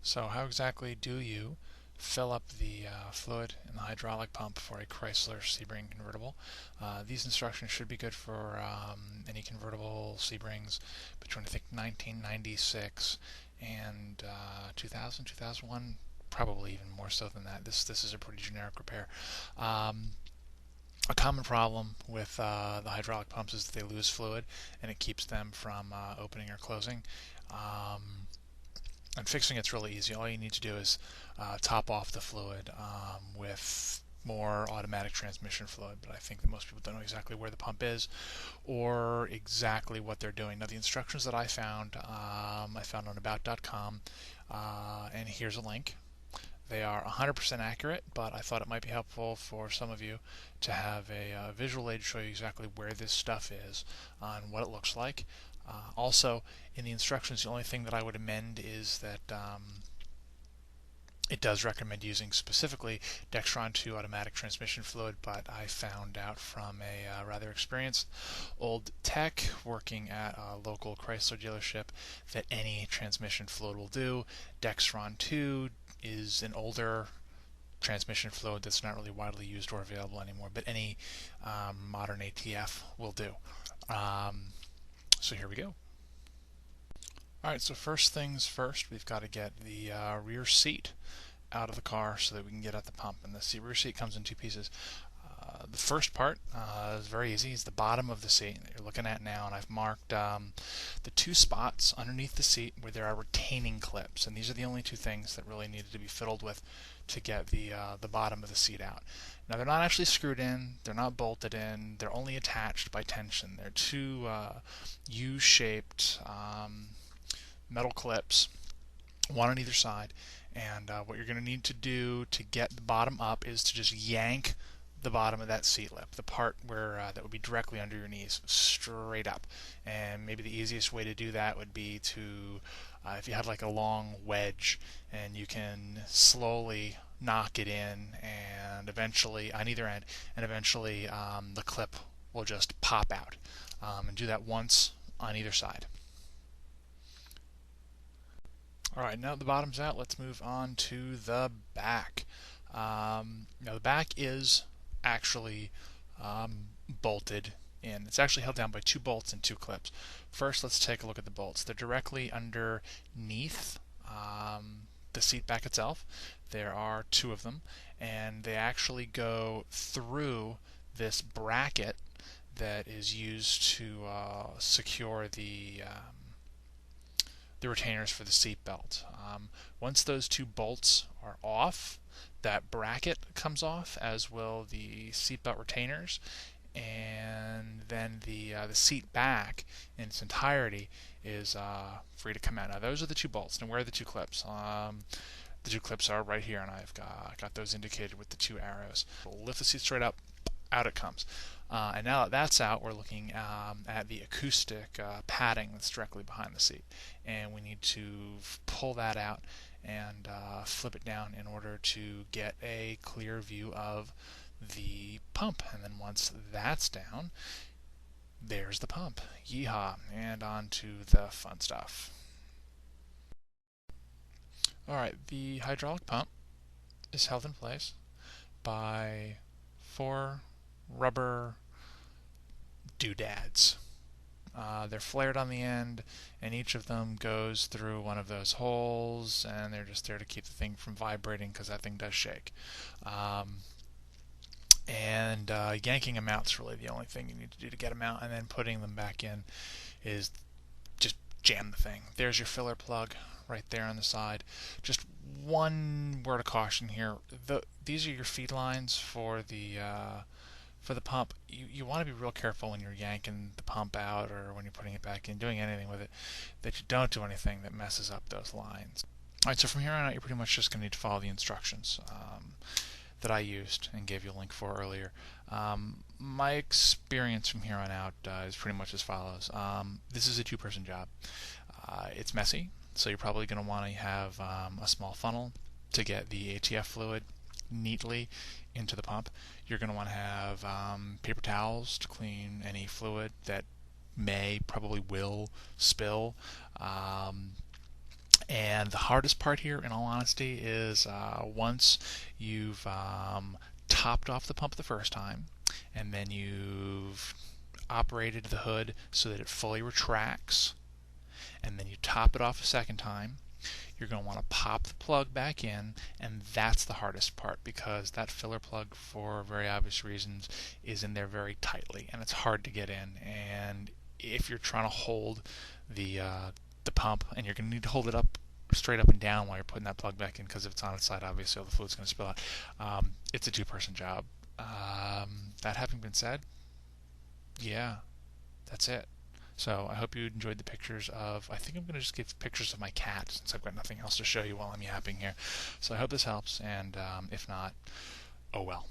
So how exactly do you fill up the fluid in the hydraulic pump for a Chrysler Sebring convertible? These instructions should be good for any convertible Sebrings between I think 1996 and 2000, 2001, probably even more so than that. This is a pretty generic repair. Um, a common problem with the hydraulic pumps is that they lose fluid and it keeps them from opening or closing. And fixing it's really easy. All you need to do is top off the fluid with more automatic transmission fluid, but I think that most people don't know exactly where the pump is or exactly what they're doing. Now, the instructions that I found on about.com, and here's a link. They are 100% accurate, but I thought it might be helpful for some of you to have a visual aid to show you exactly where this stuff is and what it looks like. Also, in the instructions, the only thing that I would amend is that it does recommend using specifically Dextron 2 automatic transmission fluid, but I found out from a rather experienced old tech working at a local Chrysler dealership that any transmission fluid will do. Dextron 2 is an older transmission fluid that's not really widely used or available anymore, but any modern ATF will do. So here we go. Alright, so first things first, we've got to get the rear seat out of the car so that we can get at the pump. And the rear seat comes in two pieces. The first part is very easy. It's the bottom of the seat that you're looking at now, and I've marked the two spots underneath the seat where there are retaining clips, and these are the only two things that really needed to be fiddled with to get the bottom of the seat out. Now, they're not actually screwed in, they're not bolted in, they're only attached by tension. They're two U-shaped metal clips, one on either side, and what you're going to need to do to get the bottom up is to just yank the bottom of that seat lip, the part where that would be directly under your knees, straight up. And maybe the easiest way to do that would be to, if you had like a long wedge, and you can slowly knock it in, and eventually on either end, and eventually the clip will just pop out. And do that once on either side. Alright, now that the bottom's out, let's move on to the back. Now the back is actually bolted in. It's actually held down by two bolts and two clips. First, let's take a look at the bolts. They're directly underneath the seat back itself. There are two of them, and they actually go through this bracket that is used to secure the retainers for the seat belt. Once those two bolts are off, that bracket comes off, as will the seatbelt retainers, and then the seat back in its entirety is free to come out. Now, those are the two bolts. Now, where are the two clips? The two clips are right here, and I've got those indicated with the two arrows. We'll lift the seat straight up, out it comes. And now that that's out, we're looking at the acoustic padding that's directly behind the seat. And we need to pull that out and flip it down in order to get a clear view of the pump. And then once that's down, there's the pump. Yeehaw! And on to the fun stuff. Alright, the hydraulic pump is held in place by 4 rubber doodads. They're flared on the end, and each of them goes through one of those holes, and they're just there to keep the thing from vibrating because that thing does shake. And yanking them out is really the only thing you need to do to get them out, and then putting them back in is just jam the thing. There's your filler plug right there on the side. Just one word of caution here. These are your feed lines for the pump. You want to be real careful when you're yanking the pump out or when you're putting it back in, doing anything with it, that you don't do anything that messes up those lines. Alright, so from here on out, you're pretty much just going to need to follow the instructions that I used and gave you a link for earlier. My experience from here on out is pretty much as follows. This is a two-person job. It's messy, so you're probably going to want to have a small funnel to get the ATF fluid neatly into the pump. You're going to want to have paper towels to clean any fluid that probably will spill. And the hardest part here, in all honesty, is once you've topped off the pump the first time, and then you've operated the hood so that it fully retracts, and then you top it off a second time, you're going to want to pop the plug back in, and that's the hardest part because that filler plug, for very obvious reasons, is in there very tightly, and it's hard to get in. And if you're trying to hold the pump, and you're going to need to hold it up straight up and down while you're putting that plug back in, because if it's on its side, obviously all the fluid's going to spill out. It's a two-person job. That having been said, yeah, that's it. So I hope you enjoyed the pictures of, I think I'm going to just give pictures of my cat since I've got nothing else to show you while I'm yapping here. So I hope this helps, and if not, oh well.